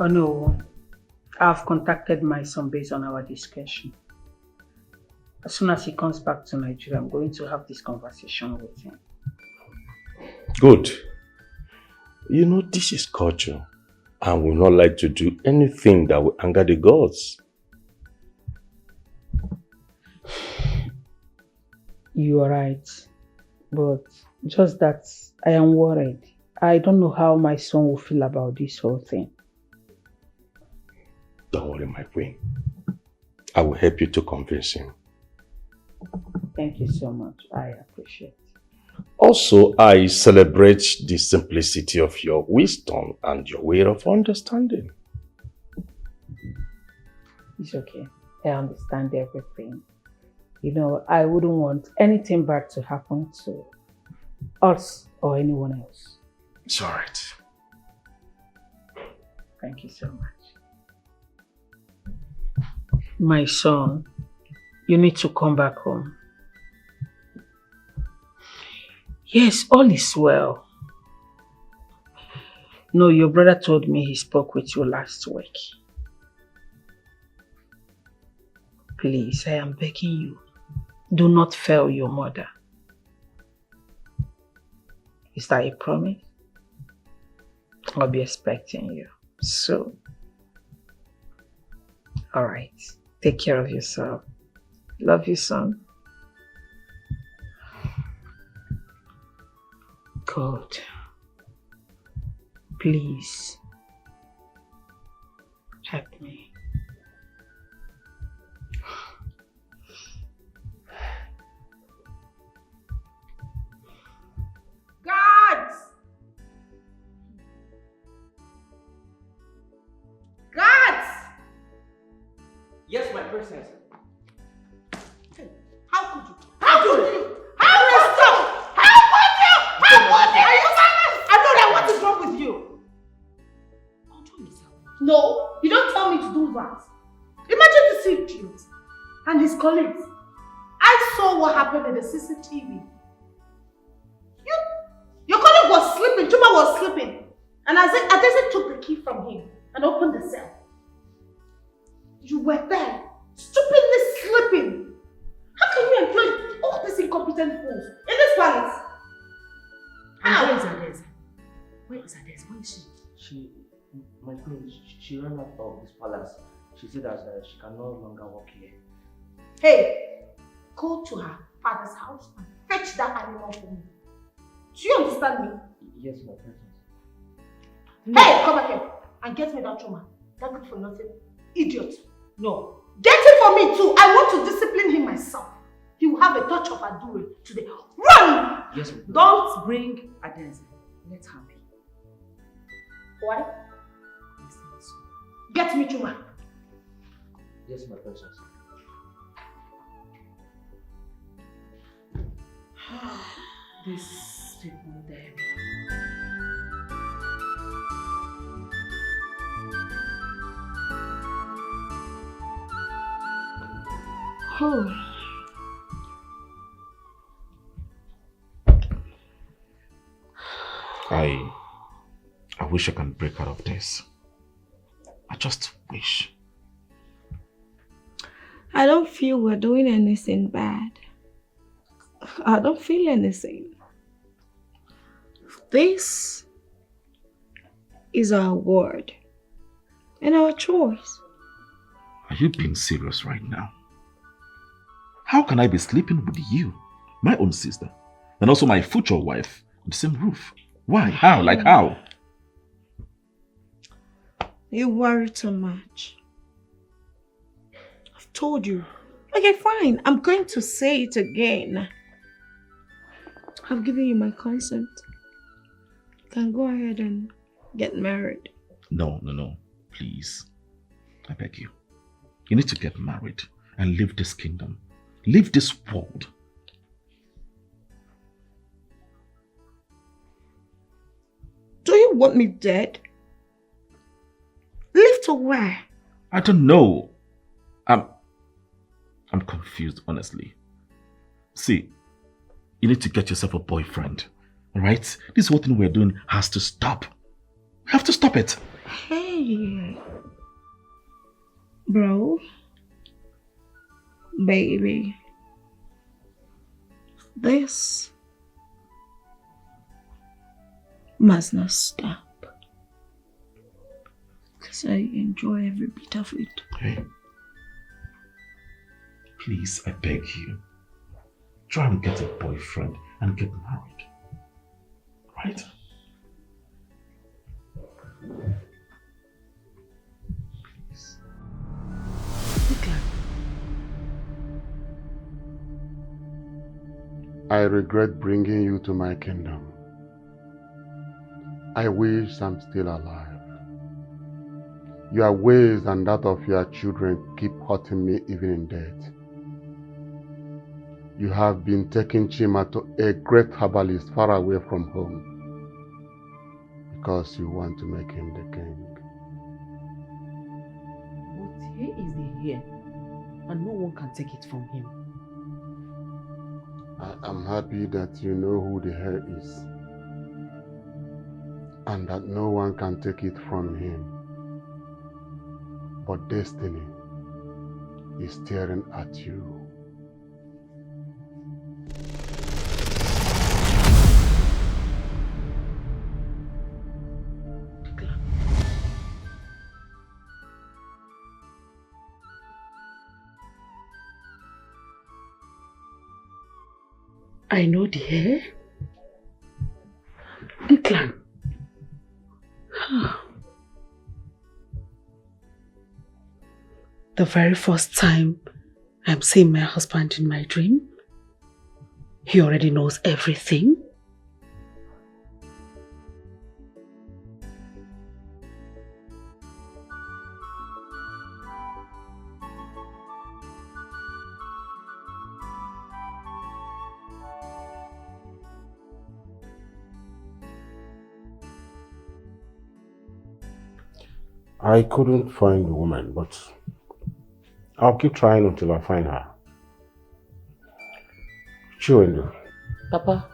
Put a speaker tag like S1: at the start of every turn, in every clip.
S1: Oh no, I've contacted my son based on our discussion. As soon as he comes back to Nigeria, I'm going to have this conversation with him.
S2: Good. You know, this is culture. I would not like to do anything that will anger the gods.
S1: You are right. But just that I am worried. I don't know how my son will feel about this whole thing.
S2: Don't worry, my queen. I will help you to convince him.
S1: Thank you so much. I appreciate it.
S2: Also, I celebrate the simplicity of your wisdom and your way of understanding.
S1: It's okay. I understand everything. You know, I wouldn't want anything bad to happen to us or anyone else.
S2: It's all right.
S1: Thank you so much. My son, you need to come back home. Yes, all is well. No, your brother told me he spoke with you last week. Please, I am begging you. Do not fail your mother. Is that a promise? I'll be expecting you. So, all right. Take care of yourself. Love you, son. God, please help me.
S3: Guards! Guards!
S4: Yes, my princess.
S3: How could you? How could you? How could you? How could you? How could you? Are you serious? I know that. What is wrong with you? Control yourself. No, you don't tell me to do that. Imagine the secret and his colleagues. I saw what happened in the CCTV. Your colleague was sleeping, Chuma was sleeping. And Adese took the key from him and opened the cell. You were there, stupidly sleeping. How can you employ all these incompetent fools in this palace?
S4: And where is Adese? Where is Adese? Where is she? My queen, she ran out of this palace. She said that she can no longer work here.
S3: Hey, go to her father's house and fetch that animal for me. Do you understand me?
S4: Yes, my princess.
S3: Hey, come back here and get me that Chuma. That good for nothing idiot. No. Get it for me too. I want to discipline him myself. He will have a touch of Adure today. Run!
S4: Yes, my princess.
S5: Don't bring Adese. Let her be.
S3: Why? Get me Chuma.
S4: Yes, my princess.
S5: These people there.
S1: Oh.
S6: I wish I can break out of this. I just wish.
S7: I don't feel we're doing anything bad. I don't feel anything. This is our word and our choice.
S6: Are you being serious right now? How can I be sleeping with you, my own sister, and also my future wife on the same roof? Why? How? Like how?
S7: You worry too much. I've told you. Okay, fine. I'm going to say it again. I've given you my consent. You can go ahead and get married.
S6: No. Please. I beg you. You need to get married and leave this kingdom. Leave this world.
S7: Do you want me dead? Leave to where?
S6: I don't know. I'm confused, honestly. See, you need to get yourself a boyfriend. Alright? This whole thing we're doing has to stop. We have to stop it.
S7: Hey. Hey, bro, baby, this must not stop because I enjoy every bit of it.
S6: Hey, please, I beg you, try and get a boyfriend and get married, right? Please.
S8: I regret bringing you to my kingdom. I wish I'm still alive. Your ways and that of your children keep hurting me even in death. You have been taking Chima to a great herbalist far away from home because you want to make him the king.
S3: But here is the hair, and no one can take it from him.
S8: I am happy that you know who the heir is and that no one can take it from him. But destiny is staring at you.
S3: I know the hair. Nklan. The very first time I'm seeing my husband in my dream, he already knows everything.
S2: I couldn't find the woman, but I'll keep trying until I find her. Chiwendu.
S3: Papa.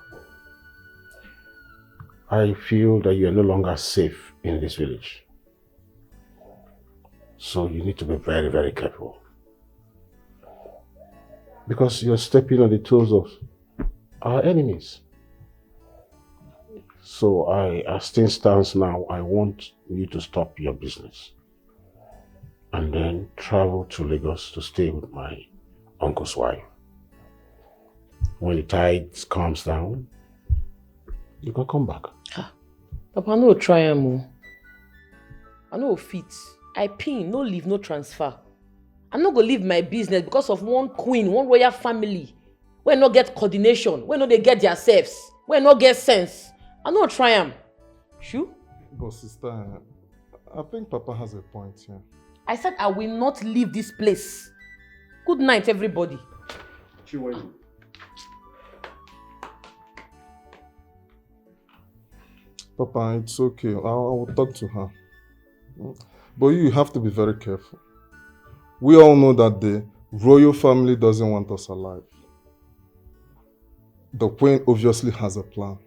S2: I feel that you are no longer safe in this village. So you need to be very, very careful. Because you're stepping on the toes of our enemies. So as things stands now, I want you to stop your business and then travel to Lagos to stay with my uncle's wife. When the tide calms down, you can come back.
S3: Papa, no try am. I no fit. I pin, no leave, no transfer. I'm not gonna leave my business because of one queen, one royal family. We no get coordination, we no they get themselves, we no get sense. I no try am. Sure?
S9: But sister, I think Papa has a point here.
S3: I said I will not leave this place. Good night, everybody.
S9: Chiwendu. Papa, it's okay. I will talk to her. But you have to be very careful. We all know that the royal family doesn't want us alive. The queen obviously has a plan.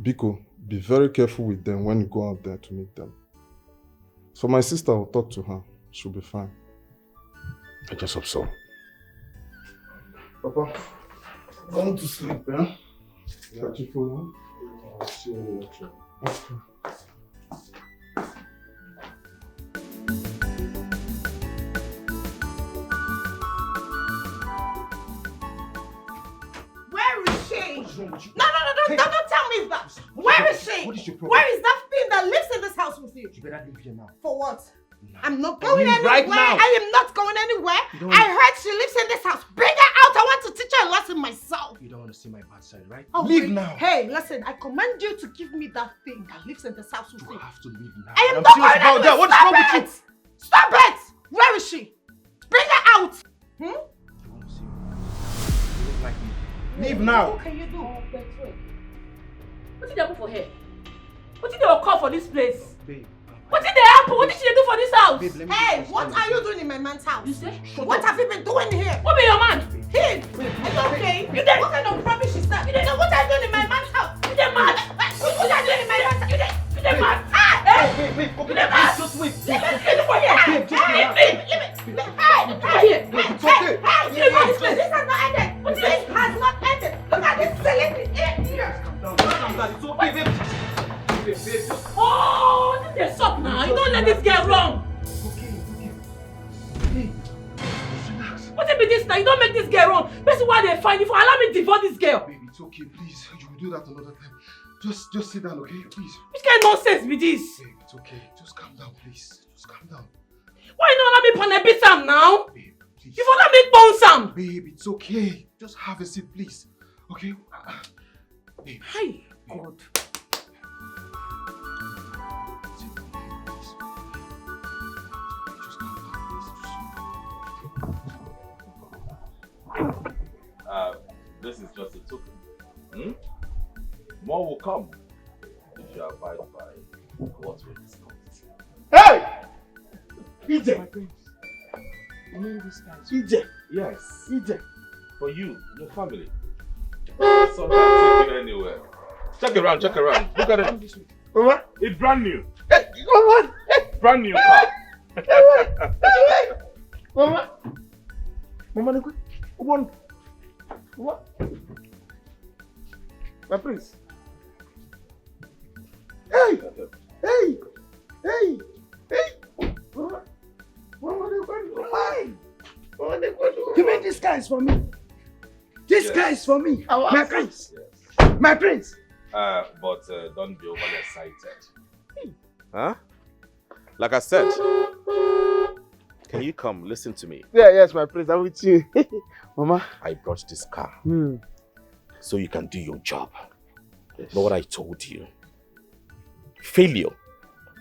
S9: Biko, be very careful with them when you go out there to meet them. So my sister will talk to her. She'll be fine.
S2: I just hope so.
S9: Papa, going to sleep, eh? Catch you for long. I'll see you later. Okay.
S3: Where is she? No, don't tell me that. Where is she?
S4: What is your problem?
S3: Where is that thing that lives in this house with you?
S4: You better leave here now.
S3: For what?
S4: Now.
S3: I'm not going anywhere.
S4: Right now.
S3: I am not going anywhere. I heard she lives in this house. Bring her out. I want to teach her a lesson myself.
S4: You don't want to see my bad side, right?
S3: Oh,
S4: leave
S3: wait.
S4: now.
S3: Hey, listen, I command you to give me that thing that lives in this house with
S4: You
S3: you.
S4: have to leave now.
S3: I am
S4: I'm
S3: not
S4: serious
S3: going
S4: about
S3: anywhere.
S4: that. What is wrong with you?
S3: Stop it! Where is she? Bring her out.
S4: You want to see me? You look like me. Leave now.
S3: What can you do?
S5: What did they happen for her? What did they call for this place?
S4: Babe.
S5: What did they happen? What did she do for this house?
S4: Babe, let me
S3: Hey,
S4: just
S3: what
S4: tell
S3: are you doing in my man's house?
S5: You say?
S3: What have you been doing here?
S5: What be your man?
S3: Him! Are you okay? What kind of rubbish is that? No, what are you doing in my man's house? You did mad! What are you doing in my man's house? You did mad! Ah!
S4: Wait,
S3: You did mad!
S4: just Wait.
S5: Leave for here.
S4: Babe, just relax.
S5: Leave it. Hey, come here.
S4: It's okay.
S5: This has not ended. This has not ended. Look at this silly here.
S4: Calm down. It's okay, babe. Babe, just...
S5: Oh, this is up now. You don't let this get wrong.
S4: It's okay. Hey, relax.
S5: What if it is now? You don't make this girl wrong. That's why they find you for. Allow me to divorce this girl.
S8: Baby, it's okay, please. You will do that another time. Just sit down, okay? Please.
S5: Which kind of nonsense be this?
S8: Babe, it's okay. Just calm down, please. Just calm down.
S5: Why not let me pan a bit Sam now?
S8: Babe, please.
S5: You want to make bone Sam?
S8: Babe, it's okay. Just have a seat, please. Okay? Babe.
S5: Hey, God.
S8: Sit down, please. Just calm down, please.
S6: This is just a token. More will come if you abide by what we discussed.
S8: Hey! EJ!
S4: You know this guy.
S8: EJ!
S6: Yes,
S8: EJ!
S6: for you, your family. So not take you anywhere. Check around. Look at it.
S8: Mama!
S6: It's brand new.
S8: Hey, Mama!
S6: Brand new car.
S8: Mama! Mama, what? My prince. Hey!
S10: You mean this guy is for me? This guy is for me. My prince.
S6: Yes.
S10: My prince.
S6: But don't be overly excited. Huh? Like I said, can you come listen to me?
S8: Yes, my prince. I'm with you. Mama.
S6: I brought this car so you can do your job.
S8: Yes.
S6: Know what I told you? Failure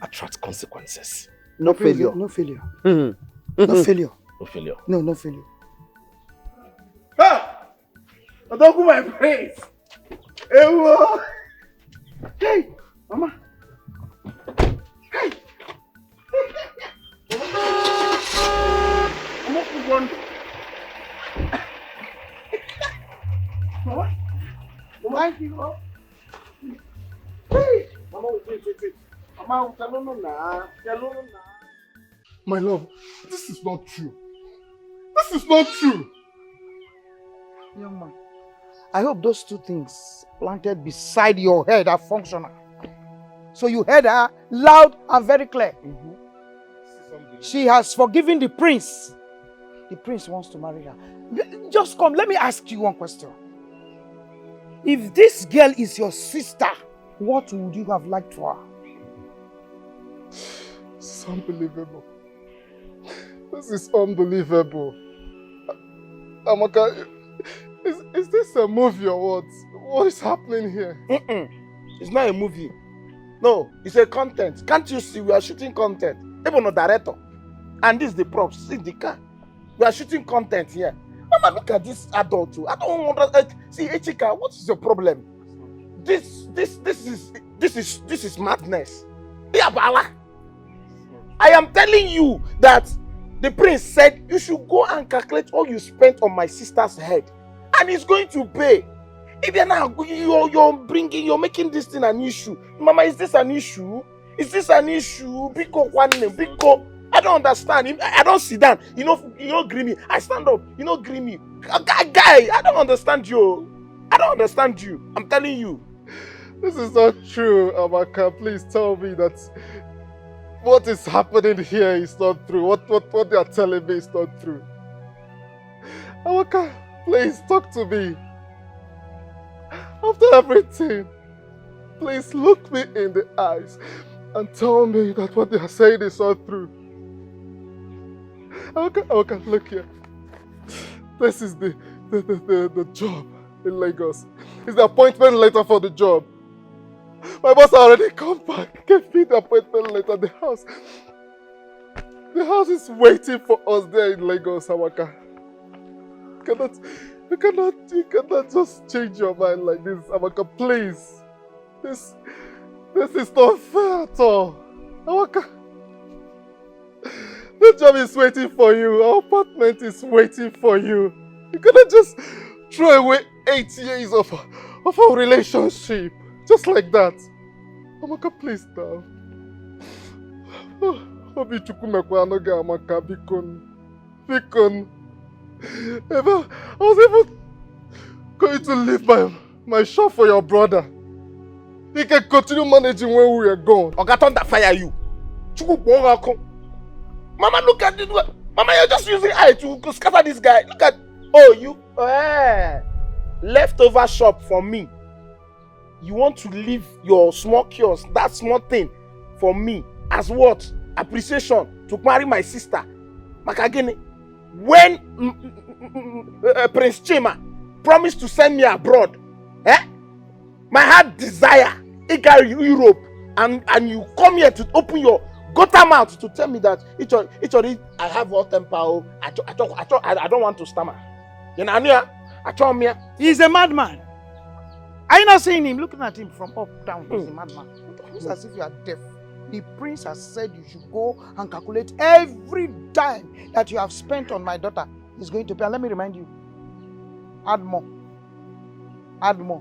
S6: attracts consequences.
S10: No failure. No failure. No failure.
S6: No failure.
S10: No failure.
S8: Ah! I don't go my prince. Hey, Mama. Hey. Mama, one. Mama. Thank you. Hey. Mama, wait. Mama, my love, this is not true. This is not true.
S10: Young man, I hope those two things planted beside your head are functional. So you heard her loud and very clear. She has forgiven the prince. The prince wants to marry her. Just come, let me ask you one question. If this girl is your sister, what would you have liked for her?
S8: This is unbelievable. This is unbelievable. Amaka, is this a movie or what? What is happening here?
S10: It's not a movie. No, it's a content. Can't you see we are shooting content? Even a director. And this is the props, this is the car. We are shooting content here. Mama, look at this adult too. I don't want to see Echika. What is your problem? This is madness. I am telling you that the prince said you should go and calculate all you spent on my sister's head, and he's going to pay. If you're now you're making this thing an issue, Mama, is this an issue? Is this an issue? Biko, I don't understand. I don't sit down. You know, grimy. I stand up. You know, grimy. Guy, I don't understand you. I don't understand you. I'm telling you.
S8: This is not true, Amaka. Please tell me that what is happening here is not true. What they are telling me is not true. Amaka, please talk to me. After everything, please look me in the eyes and tell me that what they are saying is not true. Amaka, look here. This is the job in Lagos. It's the appointment letter for the job. My boss already come back, gave me the appointment letter. The house is waiting for us there in Lagos, Amaka. You cannot just change your mind like this, Amaka, please. This is not fair at all. Amaka, the job is waiting for you. Our apartment is waiting for you. You cannot just throw away 8 years of our relationship. Just like that. Amaka, please now. Obi chukumekwa anoge amaka bikon. Bikon. Eva, I was even going to leave my shop for your brother. He can continue managing when we are gone.
S10: Oga Thunder fire you. Mama, look at it. Mama, you're just using eye to scatter this guy. Look at, leftover shop for me. You want to leave your small kiosk, that small thing, for me as what? Appreciation to marry my sister. Makagene, when Prince Chima promised to send me abroad, my heart desire, Europe, and you come here to open your gutter mouth to tell me that I have all temper. I don't want to stammer. You know,
S11: he's a madman. Are you not seeing him? Looking at him from up down. He's a madman. It's as if you are deaf. The prince has said you should go and calculate every dime that you have spent on my daughter. He's going to pay. And let me remind you, add more. Add more.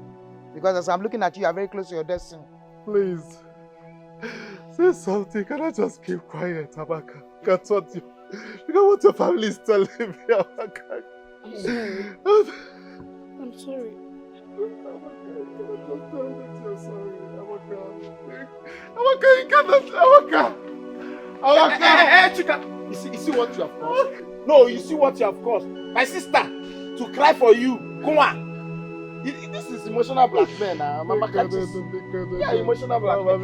S11: Because as I'm looking at you, you are very close to your destiny.
S8: Please, say something. Can I just keep quiet, Amaka? Look at what what your family is telling me, Amaka.
S7: I'm sorry.
S8: Amaka, you cannot. Amaka.
S10: Hey, Chika. You see what you have caused? No, you see what you have caused. My sister to cry for you. Come on. This is emotional blackmail now. Mama can't just... Yeah, emotional blackmail.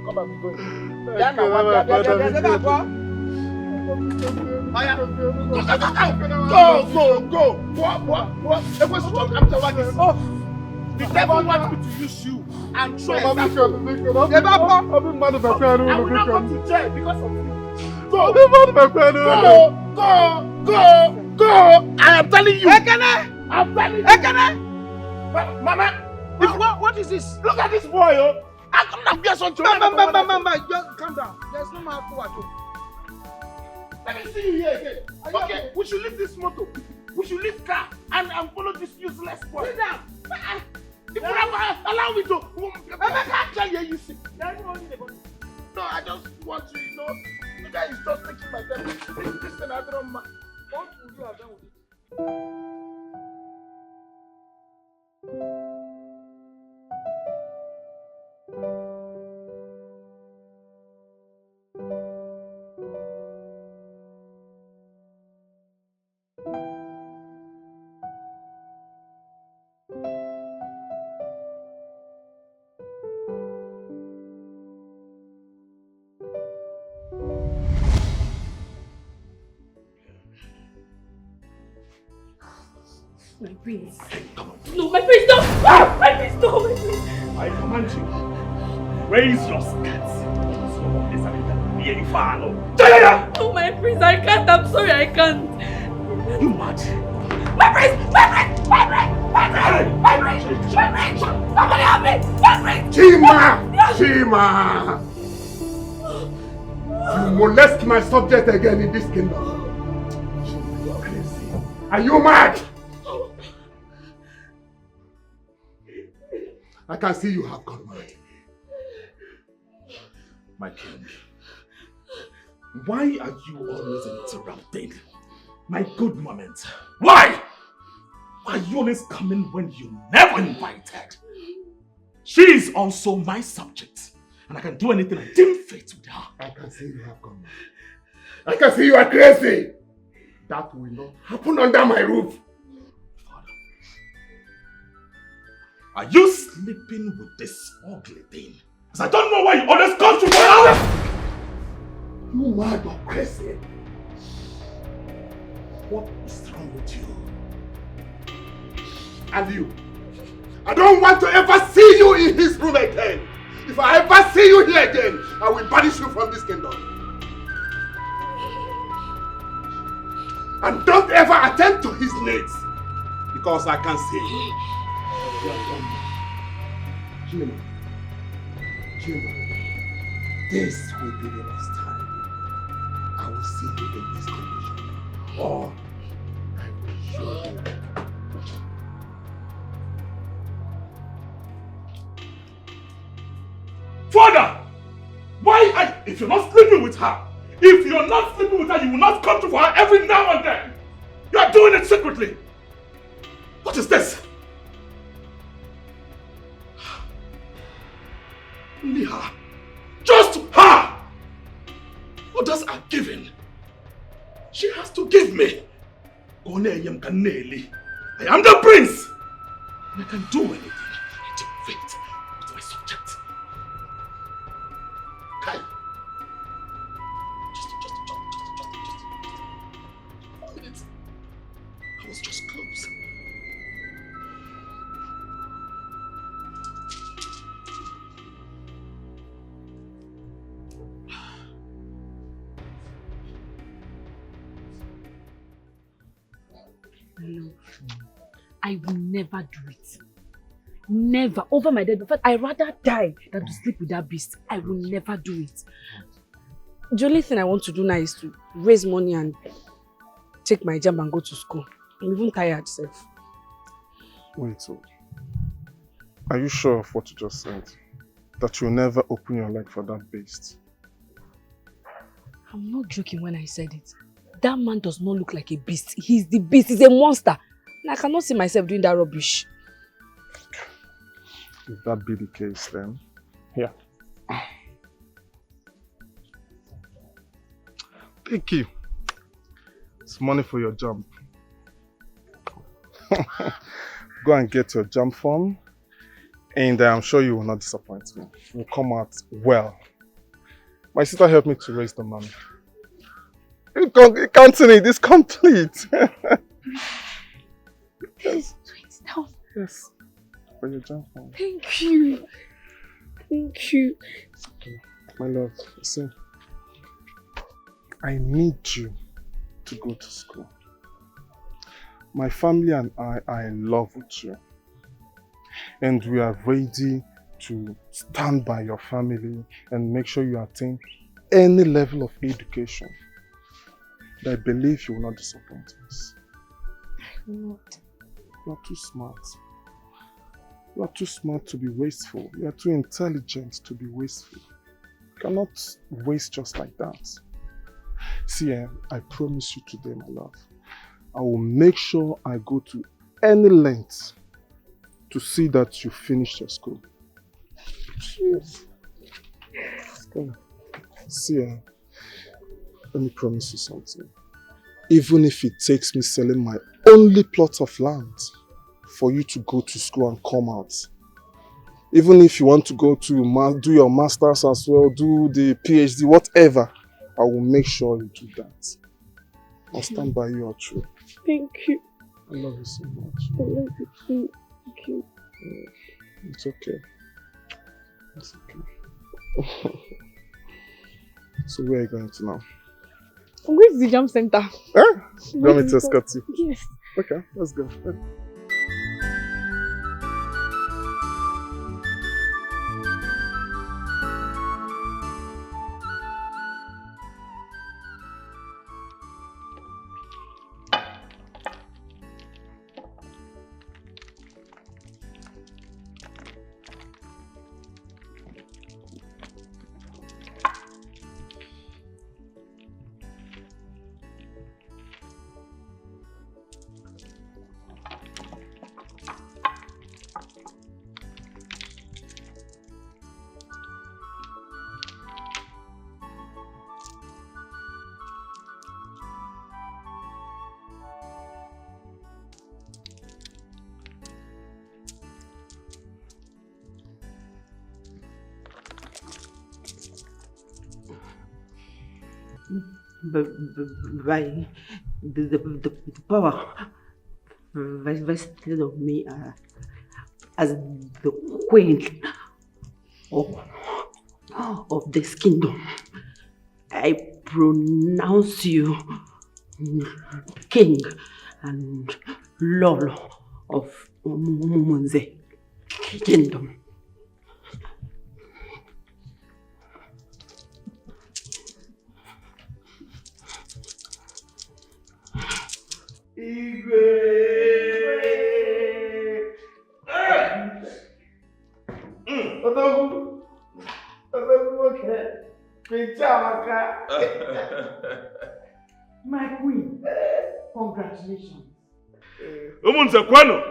S10: Come on, go. Go. The devil wants me to use you and try I will not go to jail because of you. Go. I am telling you. I'm telling you. Mama,
S11: what is this?
S10: Look at this boy, I come down here some
S11: Mama, just calm down. There's no more to watch.
S10: Let me see you here again. Okay, we should leave this motor. We should leave car and follow this useless boy. Sit down. If you allow me to, I can't tell you see. No, I just want to, the guy is just taking my time. Listen, I don't mind. What would you have done with it?
S7: My prince. No, my prince, no! Ah! My prince, no! My prince.
S12: I command you. Raise your skirts.
S7: No, my prince, I can't. I'm sorry, I can't.
S12: You mad?
S7: My prince! My prince! My prince! My prince! My prince! My prince! Somebody help me! My prince!
S2: Chima! You molest my subject again in this kingdom. You're crazy. Are you mad? I can see you have gone mad.
S6: My king, why are you always interrupting my good moment? Why? Why are you always coming when you never invited? She is also my subject, and I can do anything I deem fit with her.
S2: I can see you have gone mad. I can see you are crazy. That will not happen under my roof.
S6: Are you sleeping with this ugly thing? Because I don't know why you always come to my house!
S2: You mad or crazy?
S6: What is wrong with you?
S2: And you? I don't want to ever see you in his room again. If I ever see you here again, I will banish you from this kingdom. And don't ever attend to his needs, because I can see Chima, this will be the last time I will see you in this condition, or I will show you.
S6: Father! Why if you're not sleeping with her, If you're not sleeping with her, you will not come to for her every now and then. You are doing it secretly. What is this? Only her. Just her. Others are giving. She has to give me. I am the prince. And I can do anything. I take fate with my subject. Kai. Just 1 minute. I was just close.
S13: No, I will never do it. Never. Over my dead. In fact, I'd rather die than to sleep with that beast. I will never do it. The only thing I want to do now is to raise money and take my jam and go to school. I'm even tired, self.
S9: Wait, so are you sure of what you just said? That you'll never open your leg for that beast?
S13: I'm not joking when I said it. That man does not look like a beast. He's the beast. He's a monster. And I cannot see myself doing that rubbish.
S9: If that be the case, then here. Thank you. It's money for your jump. Go and get your jump form, and I'm sure you will not disappoint me. You'll come out well. My sister helped me to raise the money. Counting it's complete. Yes. Yes. For your jump form.
S13: Thank you. Thank you.
S9: My love, listen. I need you to go to school. My family and I are in love with you. And we are ready to stand by your family and make sure you attain any level of education. I believe you will not disappoint us.
S13: I will not.
S9: You are too smart. You are too smart to be wasteful. You are too intelligent to be wasteful. You cannot waste just like that. See, I promise you today, my love, I will make sure I go to any length to see that you finish your school. Yes. See, let me promise you something. Even if it takes me selling my only plot of land for you to go to school and come out. Even if you want to go to do your master's as well, do the PhD, whatever, I will make sure you do that. I'll stand by you, true.
S13: Thank you.
S9: I love you so much.
S13: I love you too. Thank you.
S9: It's okay. It's okay. So where are you going to now?
S13: I'm going to the jump center.
S9: Huh? You want me to escort you?
S13: Yes.
S9: Okay, let's go.
S14: By the power vested of me as the queen of this kingdom, I pronounce you king and lord of the kingdom.
S11: My queen, congratulations.
S12: Umunze kwenu.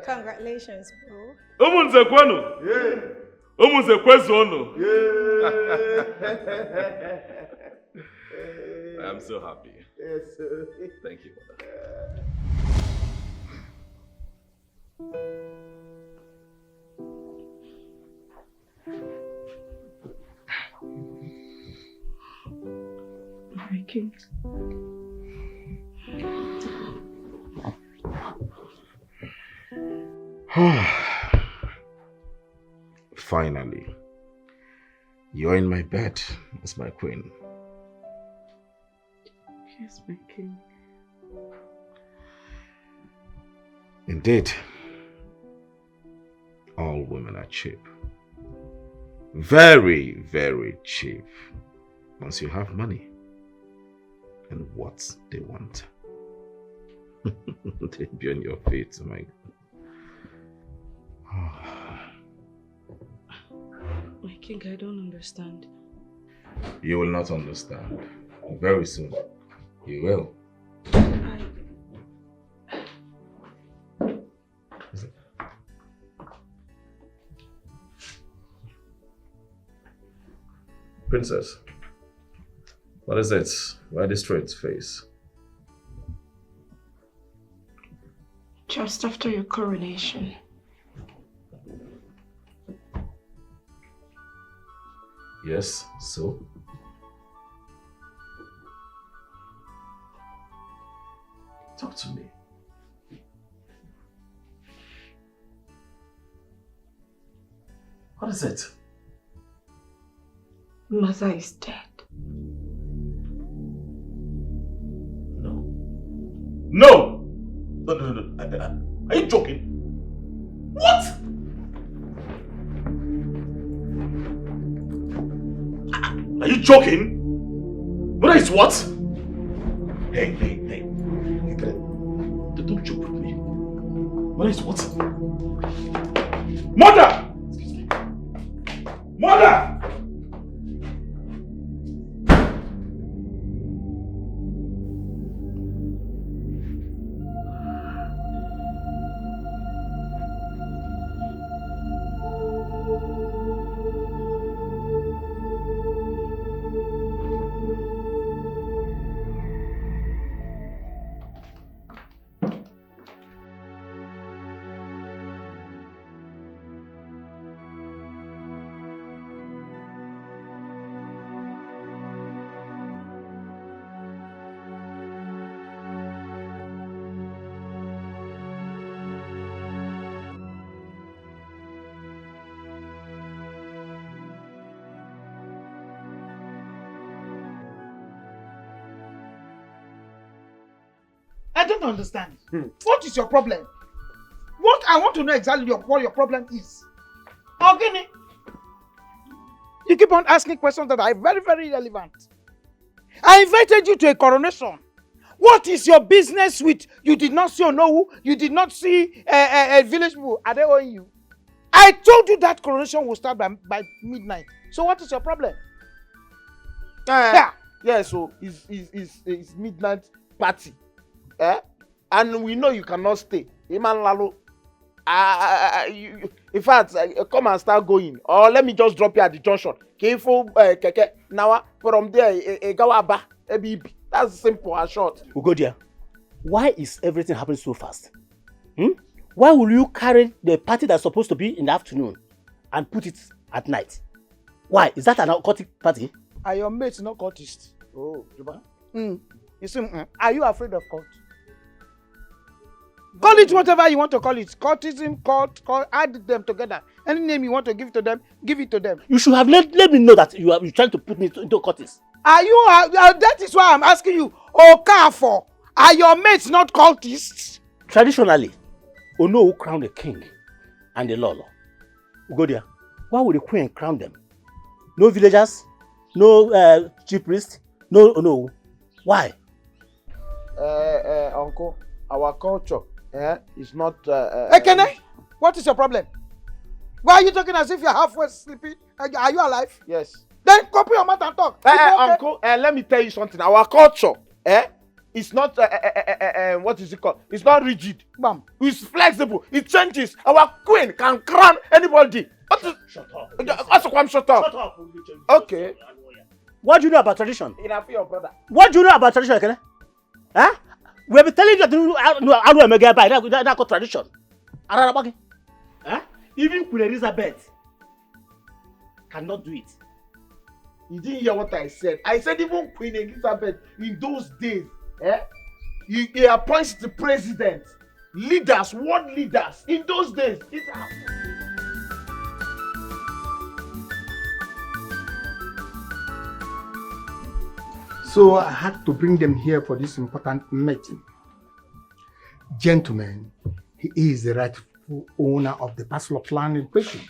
S7: Congratulations, bro.
S12: Umunze kwenu. Umunze kwezono. I'm so happy.
S10: Yes.
S12: Thank you for that.
S1: My king.
S2: Finally, you're in my bed as my queen.
S1: Yes, my king.
S2: Indeed, all women are cheap. Very, very cheap. Once you have money and what they want. They be on your feet, my
S13: My king, I don't understand.
S2: You will not understand. Very soon, you will. Princess, what is it? Why this straight face?
S7: Just after your coronation.
S2: Yes, so? Talk to me. What is it?
S7: Mother is dead.
S2: No. No! No. Are you joking? What? Are you joking? Mother is what? Hey. Don't joke with me. Mother is what? Mother! Excuse me. Mother!
S11: I don't understand. What is your problem? What I want to know exactly what your problem is. Ogini, you keep on asking questions that are very, very relevant. I invited you to a coronation. What is your business with you did not see Onowu, you did not see a village people? Are they owing you? I told you that coronation will start by midnight. So what is your problem?
S10: Yeah, so it's midnight party. And we know you cannot stay. Iman Lalo. In fact, come and start going. Or let me just drop you at the junction. Kefo keke nawa from there gawaba ebube. That's simple and short.
S15: Ugodia, why is everything happening so fast? Why will you carry the party that's supposed to be in the afternoon and put it at night? Why? Is that an occultic party?
S11: Are your mates not cultists?
S10: Oh, Juba.
S11: You see, are you afraid of cult? Call it whatever you want to call it. Cultism, cult, add them together. Any name you want to give to them, give it to them.
S15: You should have let me know that you're trying to put me into cultists.
S11: Are you, that is why I'm asking you, Okafor, are your mates not cultists?
S15: Traditionally, Onowu crowned the king and the Lolo. Ugodia, why would the queen crown them? No villagers, no chief priest, no Onowu. Why?
S10: Uncle, our culture is not...
S11: Ekene, what is your problem? Why are you talking as if you're halfway sleeping? Are you alive?
S10: Yes. Then copy your mouth and talk. Uncle, let me tell you something. Our culture, it's not, what is it called? It's not rigid.
S11: Bam.
S10: It's flexible. It changes. Our queen can crown anybody.
S15: Shut up.
S10: Shut up. Okay.
S15: What do you know about tradition?
S10: Enough, your brother.
S15: What do you know about tradition, Kene? Huh? We have been telling you that how do I make that tradition? Huh? Even Queen Elizabeth cannot do it.
S10: You didn't hear what I said. I said even Queen Elizabeth in those days, he appoints the president, leaders, world leaders. In those days, it happened.
S16: So I had to bring them here for this important meeting. Gentlemen, he is the rightful owner of the parcel of land in question.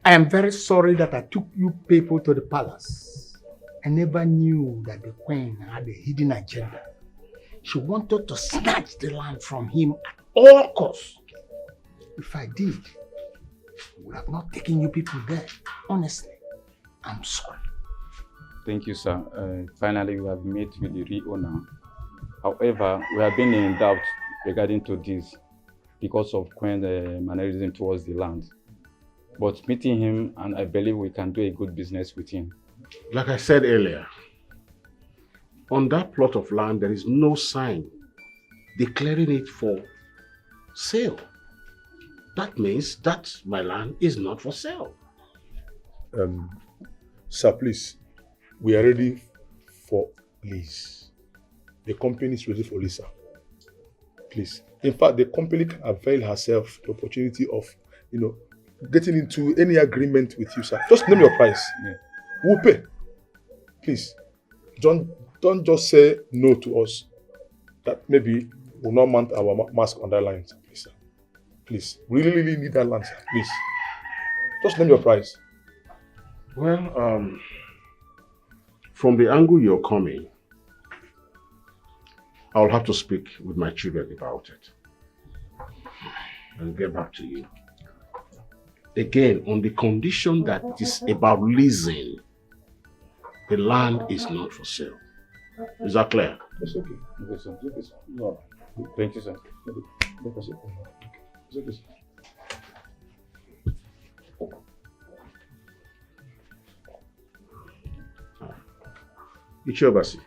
S16: I am very sorry that I took you people to the palace. I never knew that the queen had a hidden agenda. She wanted to snatch the land from him at all costs. If I did, I would have not taken you people there. Honestly, I'm sorry.
S17: Thank you, sir. Finally, we have met with the real owner. However, we have been in doubt regarding to this because of Queen's mannerism towards the land. But meeting him, and I believe we can do a good business with him.
S2: Like I said earlier, on that plot of land, there is no sign declaring it for sale. That means that my land is not for sale.
S8: Sir, please, we are ready for Lizz. The company is ready for Lizz, sir. Please. In fact, the company can avail herself the opportunity of, getting into any agreement with you, sir. Just name your price. Yeah. We'll pay. Please. Don't just say no to us. That maybe we'll not mount our mask on that line, sir. Please, sir. Please. We really need that land, sir. Please. Just name your price.
S2: Well, from the angle you're coming, I'll have to speak with my children about it and get back to you. Again, on the condition that it is about leasing, the land is not for sale. Is that clear?
S17: It's okay. Okay, sir. No. Thank you, sir.
S8: It's okay, sir.
S2: Ichiobasi.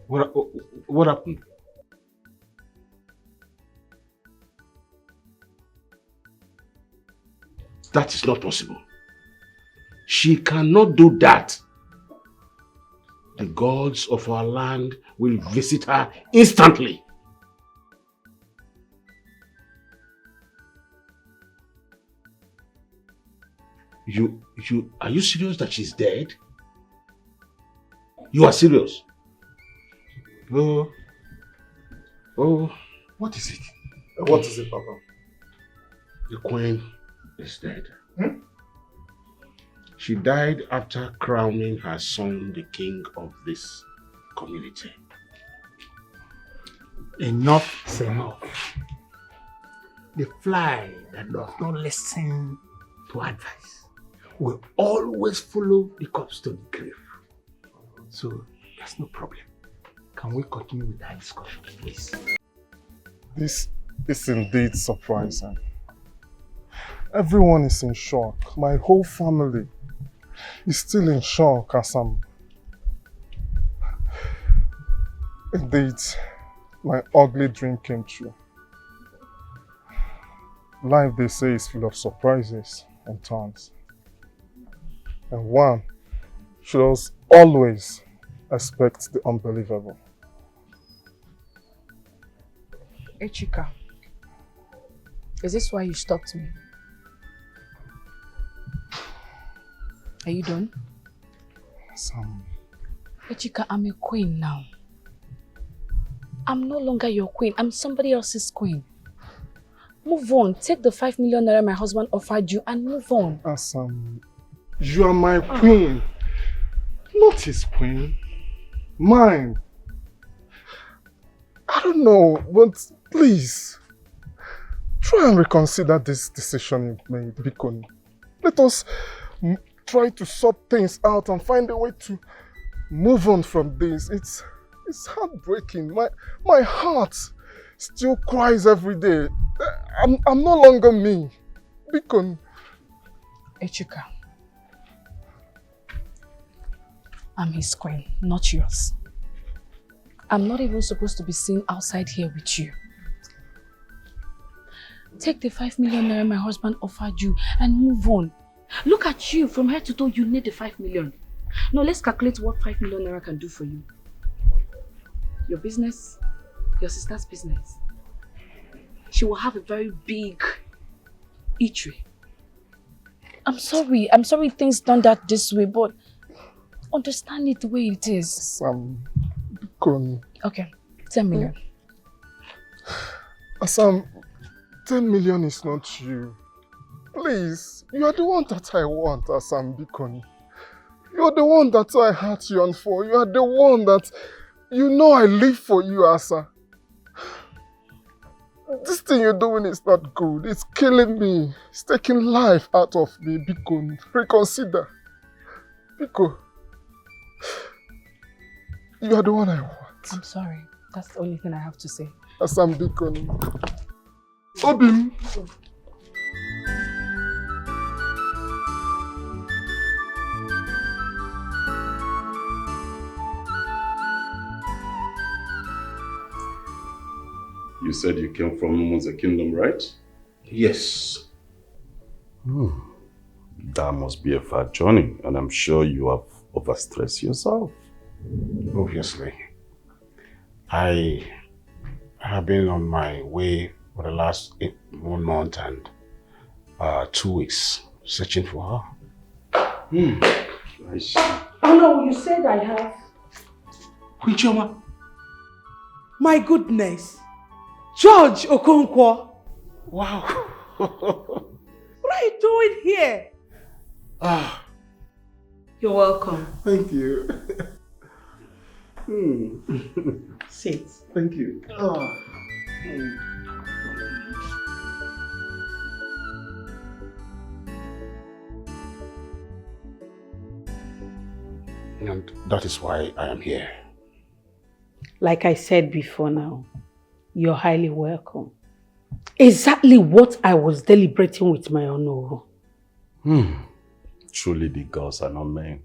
S2: What happened? That is not possible. She cannot do that. The gods of our land will visit her instantly. Are you serious that she's dead? You are serious? Oh, what is it?
S8: What is it, Papa?
S2: The queen is dead. She died after crowning her son the king of this community.
S16: Enough is enough. The fly that does not listen to advice will always follow the corpse to the grave. So there's no problem. Can we continue with our discussion, please?
S9: This is indeed surprising. Everyone is in shock. My whole family is still in shock as Indeed, my ugly dream came true. Life, they say, is full of surprises and turns. And one should always expect the unbelievable.
S13: Echika, is this why you stopped me? Are you done? Echika, I'm a queen now. I'm no longer your queen. I'm somebody else's queen. Move on. Take the 5 million naira my husband offered you and move on.
S9: Asam, you are my queen. Not his queen. Mine. I don't know, but please, try and reconsider this decision you've made, Bikon. Let us try to sort things out and find a way to move on from this. It's heartbreaking. My heart still cries every day. I'm no longer me. Bikon.
S13: Echika, I'm his queen, not yours. I'm not even supposed to be seen outside here with you. Take the 5 million naira my husband offered you and move on. Look at you, from head to toe, you need the 5 million. No, let's calculate what 5 million naira can do for you. Your business, your sister's business. She will have a very big eatery. I'm sorry things turned out this way, but understand it the way it is.
S9: Sam, Bikon.
S13: Okay, 10 million.
S9: Sam, 10 million is not you. Please, you are the one that I want, Sam Bikon. You are the one that I heart yearn for. You are the one that you know I live for you, Asa. This thing you're doing is not good. It's killing me. It's taking life out of me, Bikon. Reconsider. Biko, you are the one I want.
S13: I'm sorry. That's the only thing I have to say.
S9: Asam Bikon. Obim.
S18: You said you came from Mumu's kingdom, right?
S2: Yes.
S18: That must be a far journey, and I'm sure you have overstressed yourself.
S2: Obviously. I have been on my way for the last 1 month and 2 weeks searching for her.
S18: I see.
S3: Oh no, you said I have.
S11: Quinchoma. My goodness. George Okonkwo.
S2: Wow.
S11: What are you doing here?
S3: You're welcome.
S2: Thank you.
S3: Sit.
S2: Thank you. And that is why I am here.
S1: Like I said before now, you're highly welcome. Exactly what I was deliberating with my honor.
S18: Truly the gods are not men.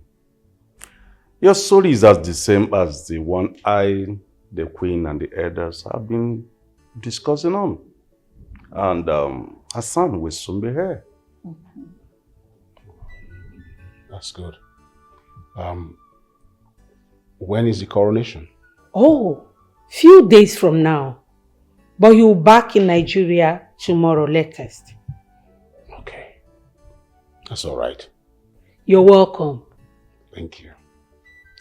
S18: Your story is as the same as the one I, the queen and the elders have been discussing on. And Hassan will soon be here.
S2: That's good. When is the coronation?
S1: Oh, few days from now. But you'll back in Nigeria tomorrow latest.
S2: Okay. That's all right.
S1: You're welcome.
S2: Thank you.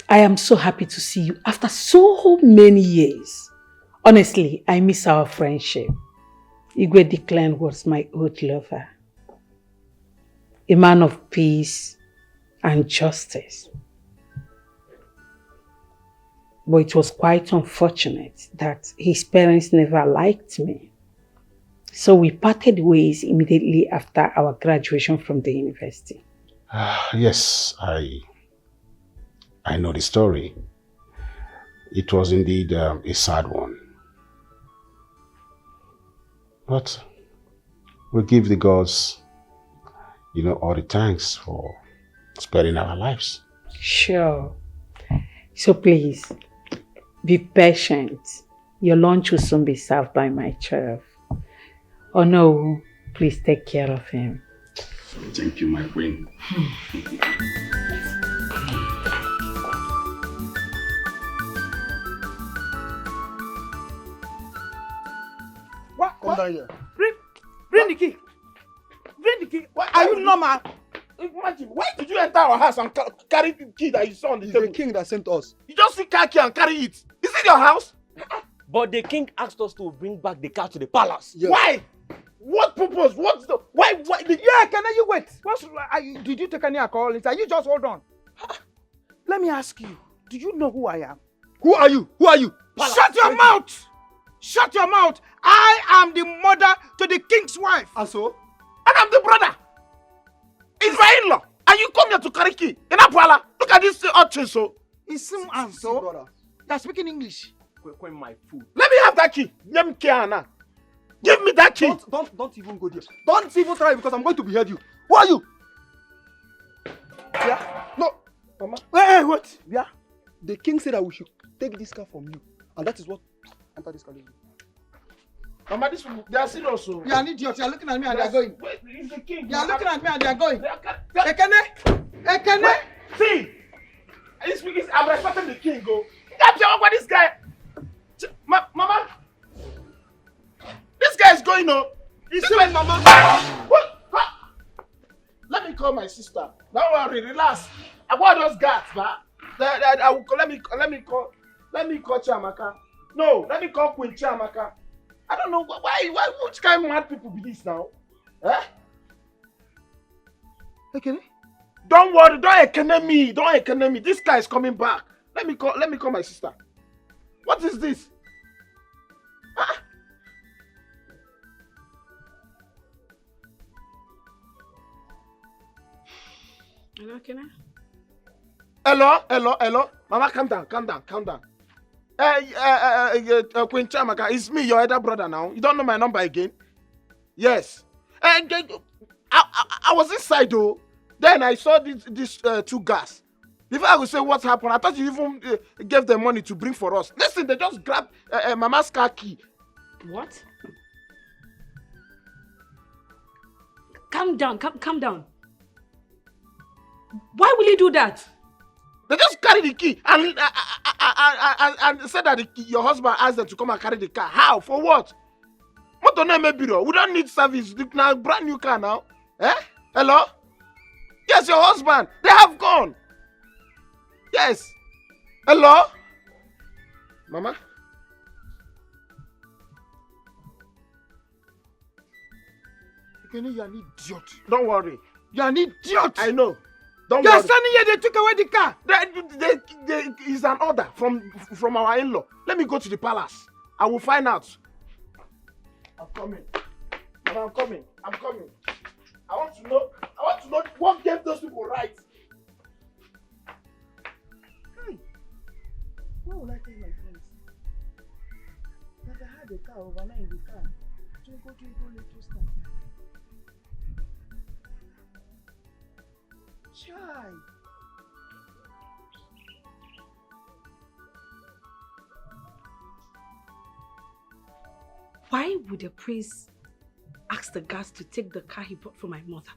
S1: I am so happy to see you after so many years. Honestly, I miss our friendship. Igwe Dikeh was my old lover. A man of peace and justice. But it was quite unfortunate that his parents never liked me. So we parted ways immediately after our graduation from the university.
S2: Yes, I know the story. It was indeed a sad one. But we give the gods, all the thanks for sparing our lives.
S1: Sure. So please, be patient. Your lunch will soon be served by my chef. Oh no, please take care of him.
S18: Thank you, my queen.
S11: What? Come down here. Bring the key. Bring the key. Are you normal?
S10: Imagine, why did you enter our house and carry the key that you saw on the table?
S8: The king that sent us.
S10: You just see car key and carry it. Is it your house?
S4: But the king asked us to bring back the car to the palace.
S10: Yes. Why? What purpose? What's the... Why?
S11: Yeah, can you wait? Did you take any alcohol? You just hold on. Let me ask you. Do you know who I am?
S10: Who are you? Who are you?
S11: Palace. Shut your mouth! Shut your mouth. I am the mother to the king's wife.
S10: And so? And I'm the brother. It's my in-law. And you come here to carry key. In Apala. Look at this urchin, so.
S11: It's him and so. Brother. You're speaking English.
S10: Queen, my food. Let me have that key. Give me that key.
S8: Don't even go there. Don't even try because I'm going to behead you. Who are you? Yeah? No. Mama.
S11: Hey, what?
S8: Yeah. The king said that we should take this car from you. And that is what enter this car.
S10: Mama, this one, they are serious. So.
S11: You are an idiot. You are looking at me and they are going.
S10: Wait, he's the king.
S11: You are looking at me and they are going.
S10: Ekene. See. I'm respecting the king, go. What this guy? Mama. This guy is going on. He's saying, Mama. What? Let me call my sister. Don't worry, relax. I want those guards, but let me call Chiamaka. No, let me call Queen Chiamaka. I don't know why which kind of mad people be this now? Eh?
S11: Okay.
S10: Don't worry, don't ekene me. This guy is coming back. Let me call my sister. What is this? Ah.
S13: Hello, Kena?
S10: Hello. Mama, calm down. Queen Chiamaka, it's me, your elder brother now. You don't know my number again? Yes. I was inside though. Then I saw these two guys. Before I would say what happened, I thought you even gave them money to bring for us. Listen, they just grabbed Mama's car key.
S13: What? Calm down. Why will you do that?
S10: They just carry the key and said that your husband asked them to come and carry the car. How? For what? We don't need service. Now brand new car now. Eh? Hello? Yes, your husband. They have gone. Yes. Hello? Mama?
S11: You're an idiot.
S10: Don't worry.
S11: You're an idiot.
S10: I know. Don't
S11: You're
S10: worry.
S11: standing here, they took away the car.
S10: It's an order from our in-law. Let me go to the palace. I will find out. I'm coming. Mama, I'm coming. I want to know what gave those people right.
S11: Why would I take my friends? That I had a car overnight in the car. Twinkle, little star. Chai.
S13: Why would the prince ask the guards to take the car he bought for my mother?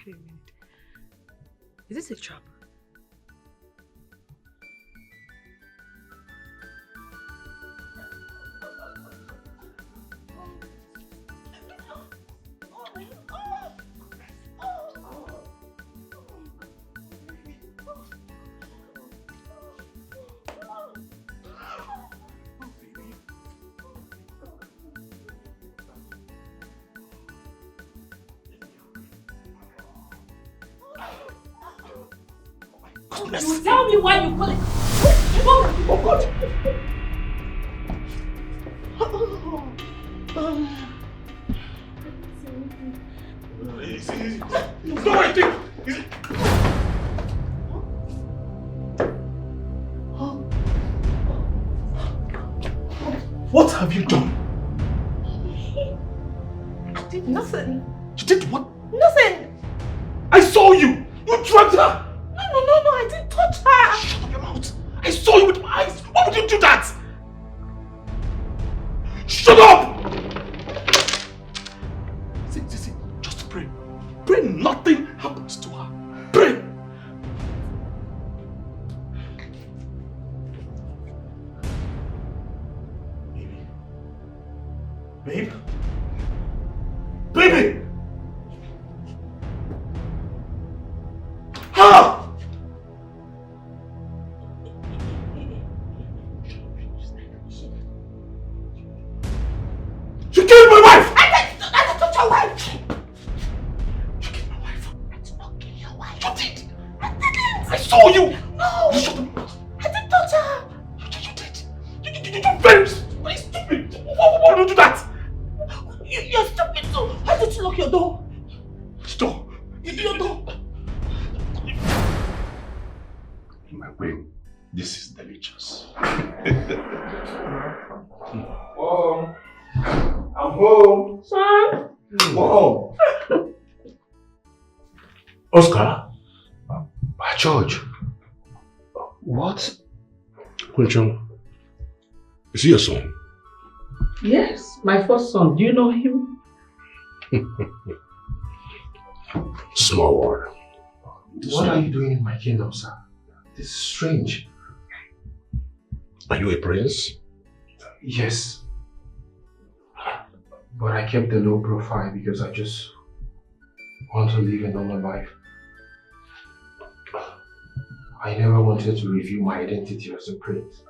S13: Wait a minute. Is this a trap? You tell me why you call it. Oh God!
S6: It's not what I think. What have you done?
S3: I did nothing.
S6: You did what?
S3: Nothing.
S6: I saw you. You drugged her.
S3: No, I didn't touch her.
S6: Shut up your mouth. I saw you with my eyes. Why would you do that? Shut up! See, just pray. Pray nothing happens to her. Pray. Babe? Baby! Ah! You killed my wife!
S3: I didn't touch your wife!
S6: You killed my wife.
S3: I did not kill your wife.
S6: You did!
S3: I didn't!
S6: I saw you!
S3: No!
S6: You shot him.
S3: I didn't touch her!
S6: Stop! Idiot!
S18: My queen, this is delicious.
S10: Mom! I'm home!
S3: Son!
S10: Mom!
S2: Oscar?
S10: George! What?
S2: Kunchong, is he your son?
S1: Yes, my first son. Do you know him?
S2: Small world.
S10: What are you doing in my kingdom, sir? This is strange.
S2: Are you a prince?
S10: Yes. But I kept a low profile because I just want to live a normal life. I never wanted to reveal my identity as a prince.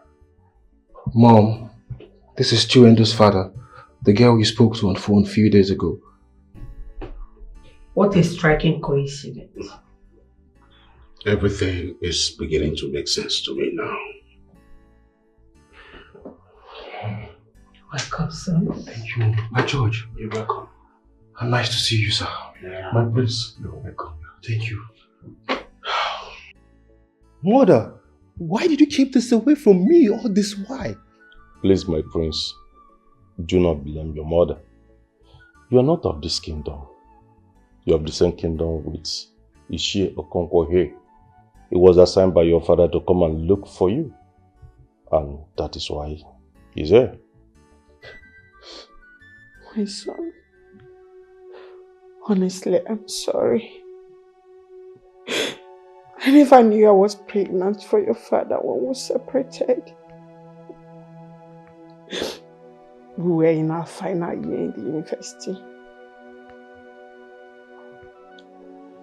S10: Mom, this is Chiwendo's father, the girl you spoke to on phone a few days ago.
S1: What a striking coincidence.
S2: Everything is beginning to make sense to me now.
S1: Welcome, son.
S10: Thank you. My George, you're welcome. Nice to see you, sir.
S2: Yeah.
S10: My prince, you're welcome. Thank you. Mother, why did you keep this away from me all this while?
S18: Please, my prince, do not blame your mother. You are not of this kingdom. You are of the same kingdom with Ishi Okonkwo here. He was assigned by your father to come and look for you. And that is why he's here.
S1: My son. Honestly, I'm sorry. I never knew I was pregnant for your father when we separated. We were in our final year in the university.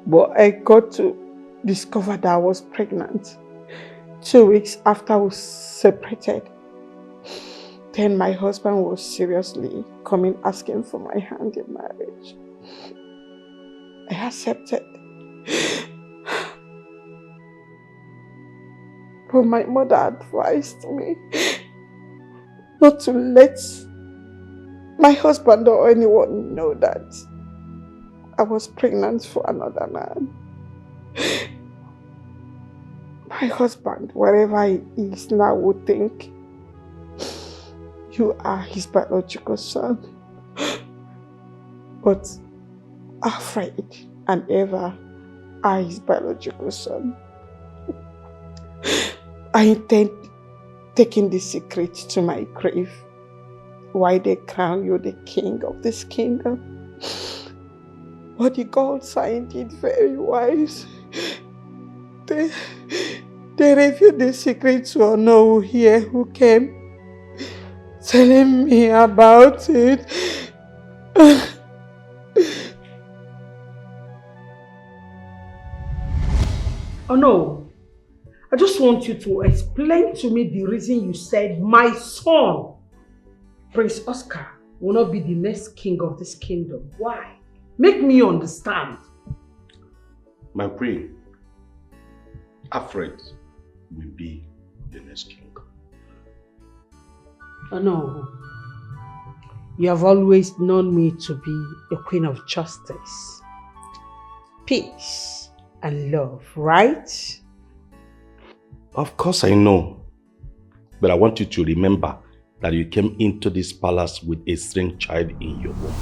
S1: But I got to discover that I was pregnant 2 weeks after we separated. Then my husband was seriously coming asking for my hand in marriage. I accepted. But my mother advised me not to let my husband or anyone know that I was pregnant for another man. My husband, wherever he is now, would think you are his biological son. But Alfred and Eva are his biological son. I intend taking the secret to my grave, why they crown you the king of this kingdom. But the gods are indeed very wise. They revealed the secret to Onowu here who came telling me about it. Oh no, I just want you to explain to me the reason you said my son, Prince Oscar, will not be the next king of this kingdom. Why? Make me understand.
S18: My queen, Alfred will be the next king.
S1: Oh no, you have always known me to be a queen of justice, peace, and love, right?
S18: Of course I know. But I want you to remember that you came into this palace with a strange child in your womb.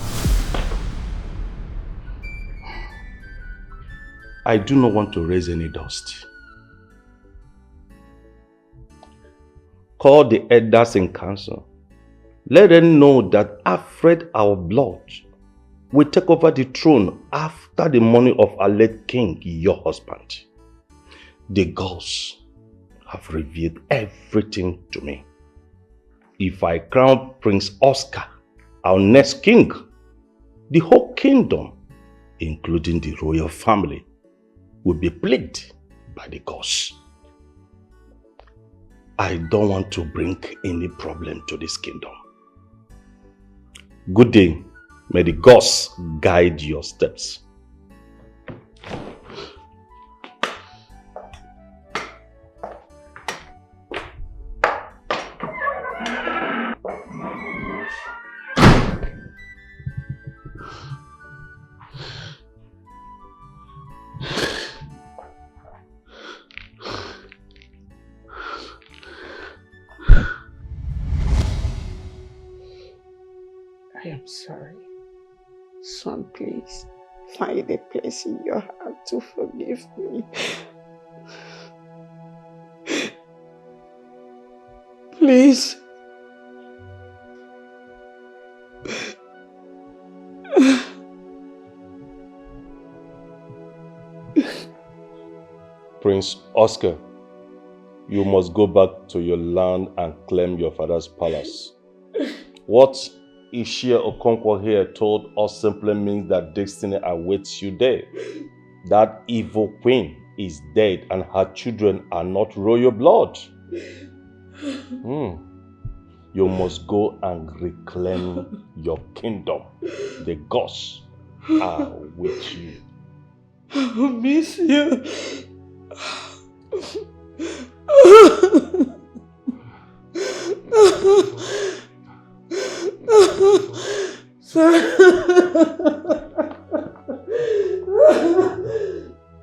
S18: I do not want to raise any dust. Call the elders in council. Let them know that Alfred, our blood, will take over the throne after the money of our late king, your husband. The gods have revealed everything to me. If I crown Prince Oscar, our next king, the whole kingdom, including the royal family, will be plagued by the gods. I don't want to bring any problem to this kingdom. Good day. May the gods guide your steps.
S7: I'm sorry. Son, please, find a place in your heart to forgive me. Please.
S18: Prince Oscar, you must go back to your land and claim your father's palace. What Ishia Okonkwo here told us simply means that destiny awaits you there. That evil queen is dead and her children are not royal blood. You must go and reclaim your kingdom. The gods are with you.
S7: I miss you.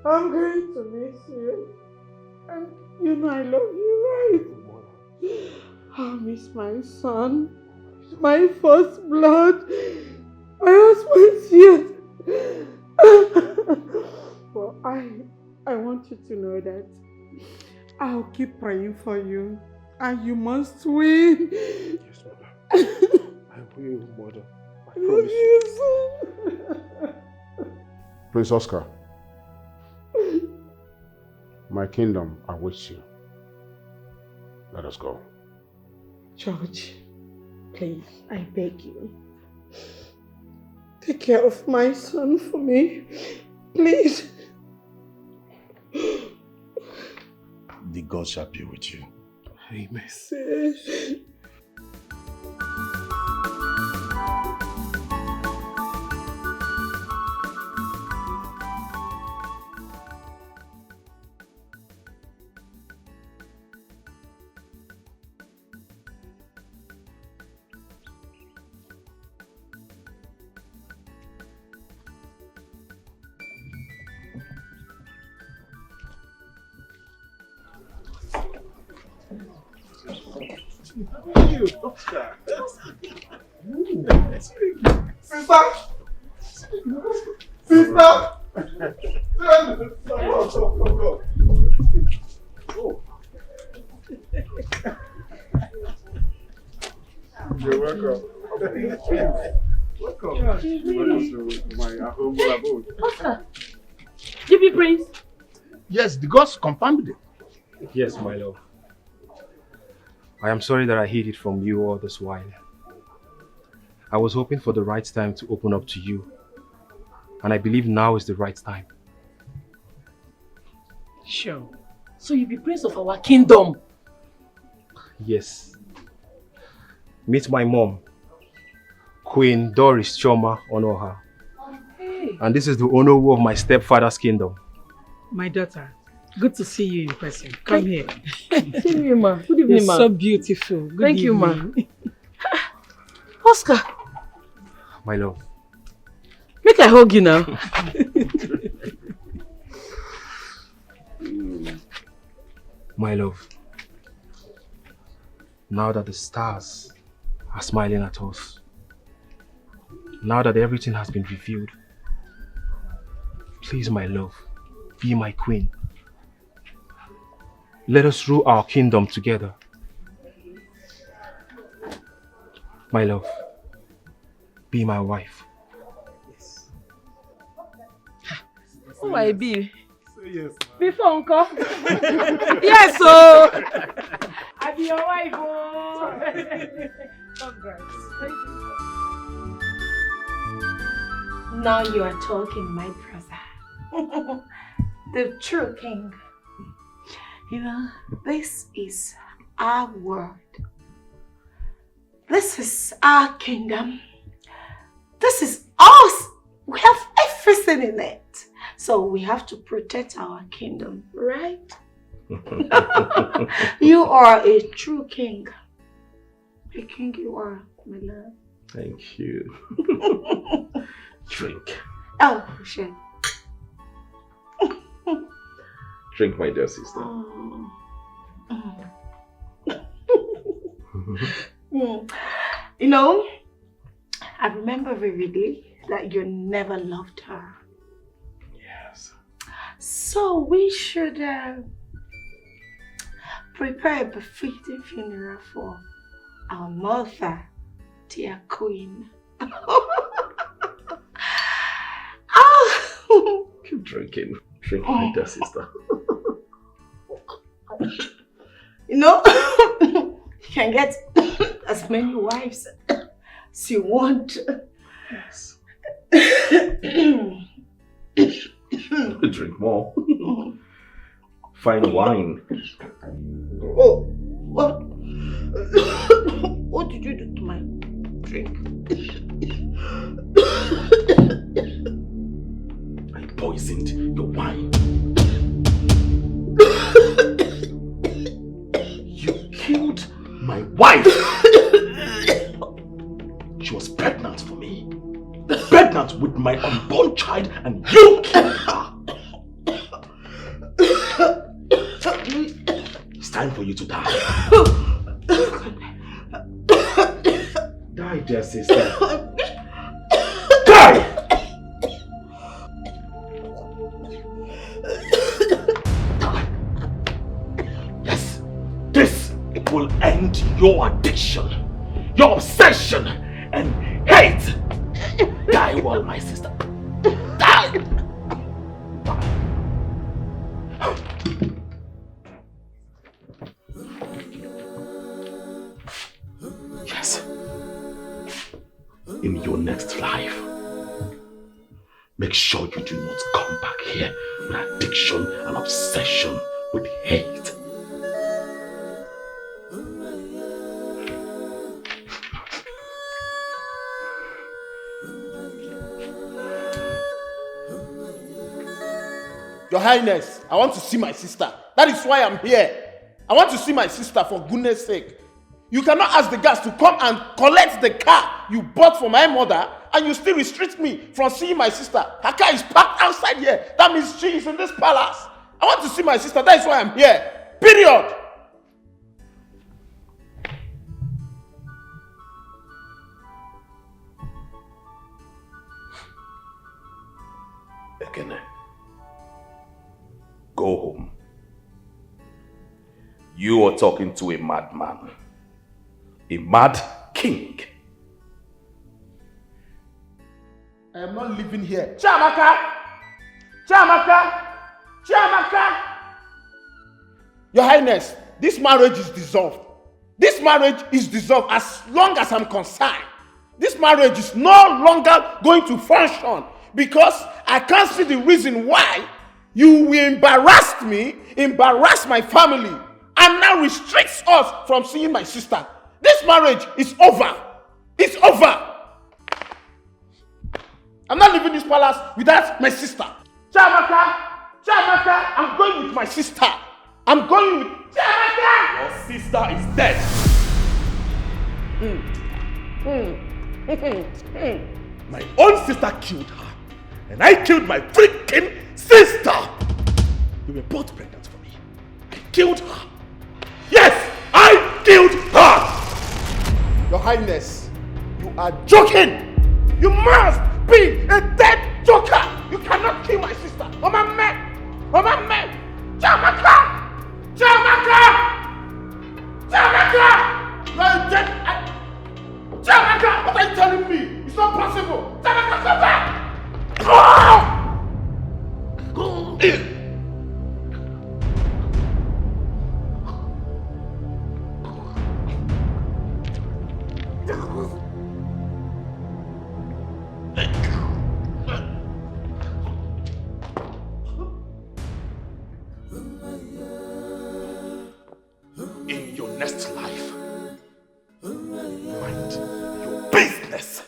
S7: I'm going to miss you. And you know I love you, right? I miss my son, my first blood, my husband's youth. Well, I want you to know that I'll keep praying for you, and you must win.
S9: Yes, mother. I will, mother. I promise you.
S2: Prince Oscar, my kingdom awaits you. Let us go.
S7: George, please, I beg you. Take care of my son for me. Please.
S18: The God shall be with you.
S9: Amen.
S8: You're welcome. Welcome. Welcome to my humble abode.
S13: Oscar, give me praise.
S16: Yes, the gods confirmed it.
S19: Yes, my love. I am sorry that I hid it from you all this while. I was hoping for the right time to open up to you, and I believe now is the right time.
S13: Sure. So you be prince of our kingdom.
S19: Yes. Meet my mom, Queen Doris Choma Onoha.
S1: Hey.
S19: And this is the Onowu of my stepfather's kingdom.
S1: My daughter, good to see you in person. Come here.
S13: See you, ma. Good evening,
S1: You're
S13: ma.
S1: so beautiful. Good
S13: Thank you, ma.
S1: evening.
S13: Oscar,
S19: My love.
S13: make I hug you now.
S19: My love. Now that the stars are smiling at us, now that everything has been revealed, please, my love, be my queen. Let us rule our kingdom together. My love, be my wife.
S13: Who I be?
S8: Say yes.
S13: Before uncle. Yes, so I be your wife. Oh. Congrats. Thank you.
S5: Now you are talking, my brother. The true king. You know, this is our world. This is our kingdom. This is us. We have everything in it. So we have to protect our kingdom, right? You are a true king. A king you are, my love.
S18: Thank you. Drink.
S5: Oh, shit.
S18: Drink, my dear sister.
S5: You know, I remember vividly that you never loved her.
S6: Yes.
S5: So we should prepare a befitting funeral for our mother, dear queen.
S6: Keep drinking. Drink, my dear sister.
S5: You know, you can get as many wives as you want.
S6: Yes. Drink more. Fine wine.
S5: Oh, what? What did you do to my drink?
S6: I poisoned your wine. You killed my wife. She was pregnant for me. Pregnant with my unborn child, and you killed her. It's time for you to die. Die, dear sister. Die! Yes, this will end your addiction, your obsession, and hate. Die well, my sister. Die! Yes. In your next life, make sure you do not come back here with addiction and obsession with hate.
S10: Your Highness, I want to see my sister. That is why I'm here. I want to see my sister, for goodness sake. You cannot ask the guards to come and collect the car you bought for my mother, and you still restrict me from seeing my sister. Her car is parked outside here. That means she is in this palace. I want to see my sister. That is why I'm here. Period.
S6: Ekene, go home. You are talking to a madman. A mad king.
S10: I am not living here. Chiamaka! Chiamaka! Chiamaka! Your Highness, this marriage is dissolved. This marriage is dissolved as long as I'm concerned. This marriage is no longer going to function because I can't see the reason why you will embarrass me, embarrass my family, and now restricts us from seeing my sister. This marriage is over. It's over. I'm not leaving this palace without my sister. Chiamaka! Chiamaka! I'm going with my sister. I'm going with Chiamaka!
S6: Your sister is dead. My own sister killed her. And I killed my freaking sister. You were both pregnant for me. I killed her. Yes, I killed her.
S10: Your Highness, you are joking. You must be a dead joker. You cannot kill my sister. Oh my man. Oh my man. Chiamaka! Chiamaka! Chiamaka! You are a dead... Chiamaka! What are you telling me? It's not possible. Chiamaka, come back!
S6: In your next life, mind your business.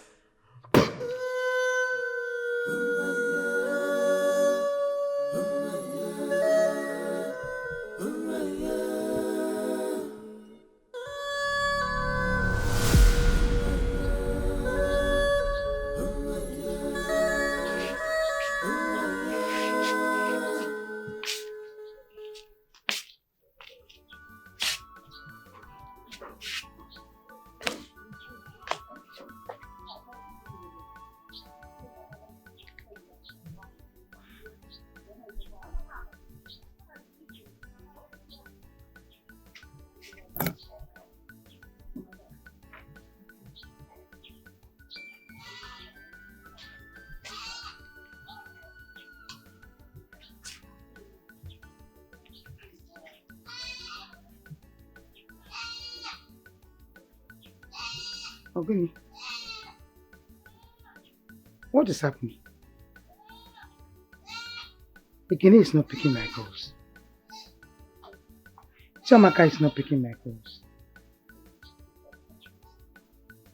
S16: Ogini, what is happening? Ekene is not picking my calls. Chamaka is not picking my calls.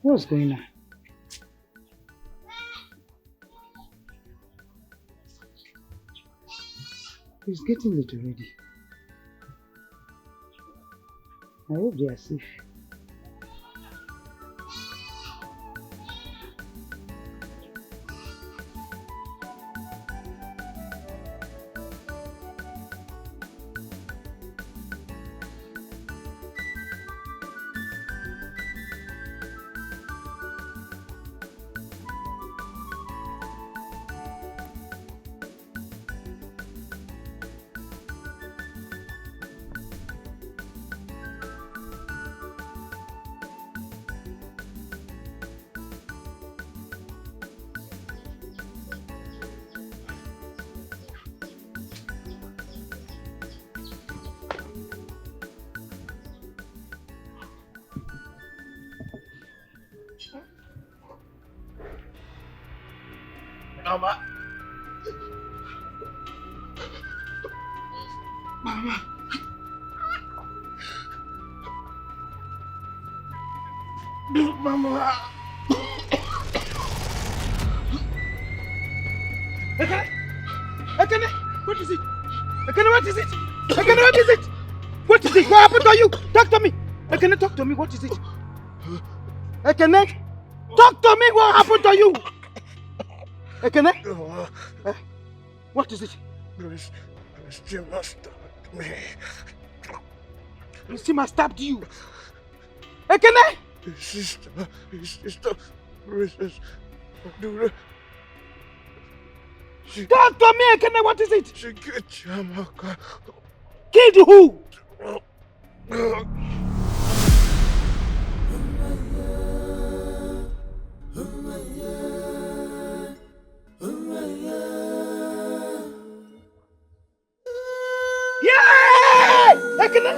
S16: What's going on? It's getting late already. I hope they are safe.
S10: Mama.
S16: Mama. Mama.
S11: Ekene, what is it? Ekene, what is it? Ekene, what is it? What is it? What happened to you? Talk to me. Ekene, talk to me. What is it? Ekene, talk to me. What happened to you? Ekene? What is it?
S10: Lizzy stabbed me.
S11: Lizzy stabbed you. Ekene?
S10: His sister,
S11: Talk to me, Ekene. What is it?
S10: She killed Chamaka.
S11: Killed who? Yeah! Ekene!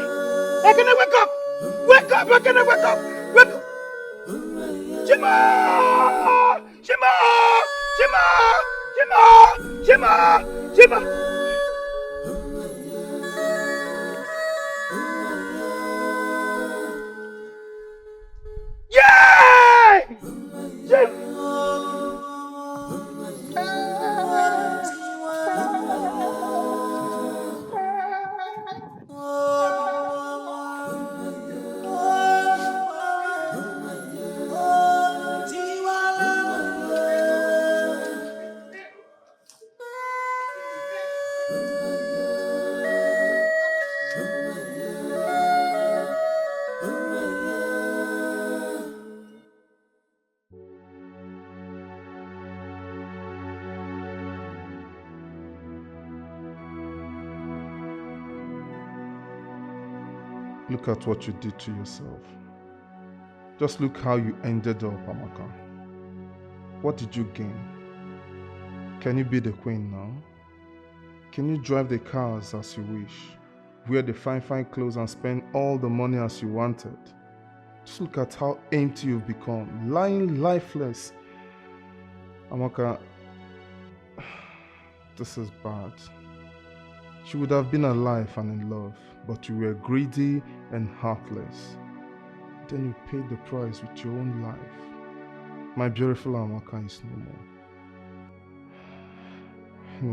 S11: Ekene, wake up! Wake up, Ekene, wake up! Wake up! Shima! Shima! Shima! Shima! Shima! Shima! Yeah!
S9: Look at what you did to yourself. Just look how you ended up, Amaka. What did you gain? Can you be the queen now? Can you drive the cars as you wish? Wear the fine clothes and spend all the money as you wanted? Just look at how empty you've become, lying lifeless. Amaka, this is bad. She would have been alive and in love, but you were greedy and heartless. Then you paid the price with your own life. My beautiful Amaka is no more.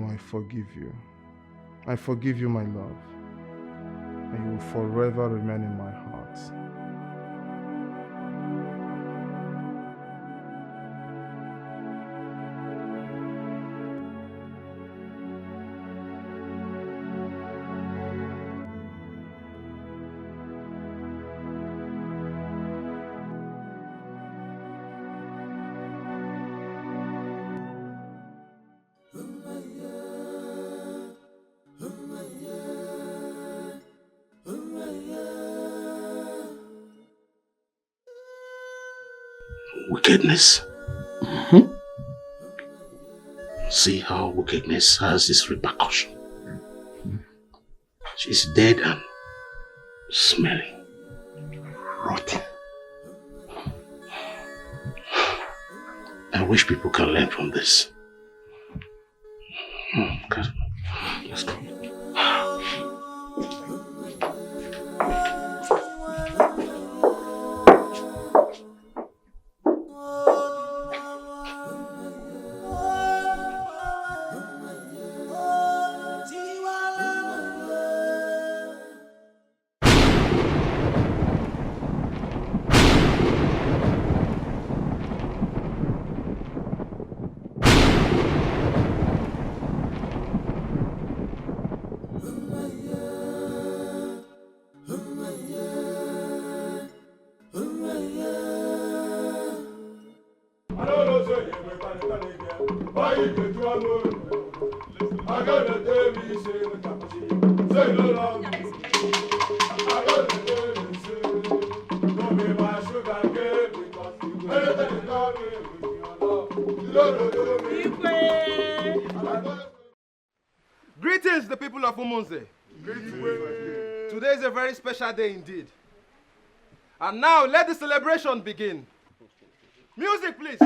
S9: No, I forgive you. I forgive you, my love. And you will forever remain in my heart.
S2: Wickedness. See how wickedness has its repercussion. She's dead and smelling, rotten. I wish people can learn from this. Okay. Let's go.
S20: Greetings, the people of Umunze. Today is a very special day indeed. And now let the celebration begin. Music, please.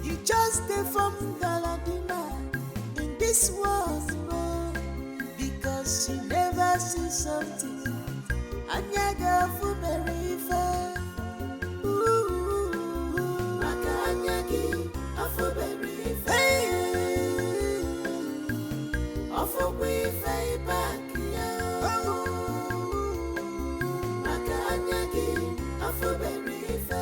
S21: You just stay from Galadina in this world, no, because you never see something. Anyaga Fuberife, Maka Anyagi, Afuberife, Afubife back, Maka Anyagi, Afuberife,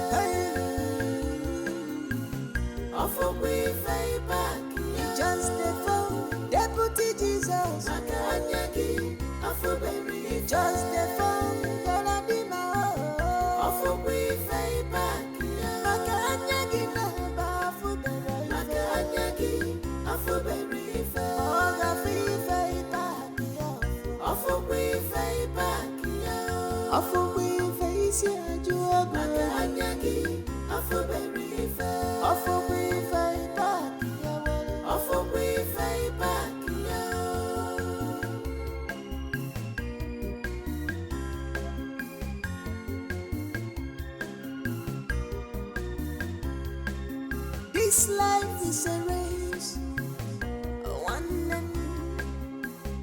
S21: Afubife back, you just the phone, Deputy Jesus, Maka Anyagi, Afuberife, just the phone. This life is a race, one and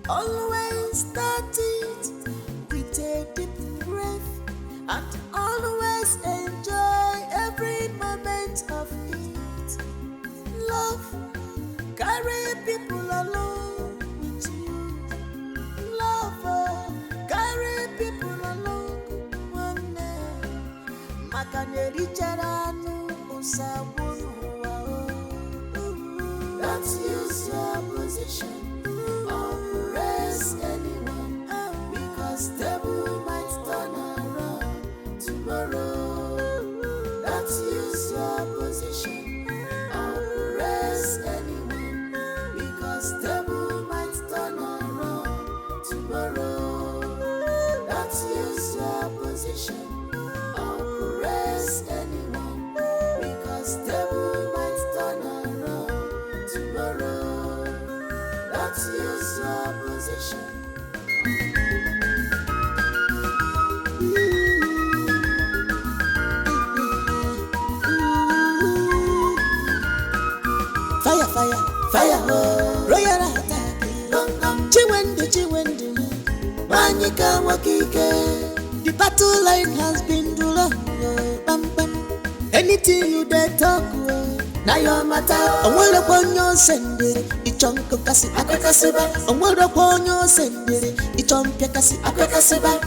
S21: always start it with a deep breath and always enjoy every moment of it. Love, carry people along with you. Love, carry people along one day. Makaneri charanu usabunu. Don't use your position or press anyone, because devil might turn around tomorrow. Don't use your position or press anyone, because devil might turn around tomorrow. Don't use your position this table might turn around tomorrow. Don't use your position. Fire, fire, fire, royal attack. Chiwende, Manyika Wakike. The battle line has been drawn. Anything you dare talk, now your matter. I will upon your sender, it chunk of Cassi, Akakasiba. I will upon your sender, it chunk of Cassi, Akakasiba.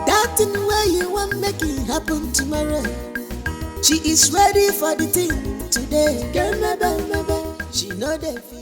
S21: That in where you want make it happen tomorrow. She is ready for the thing today. Girl, she know the fear.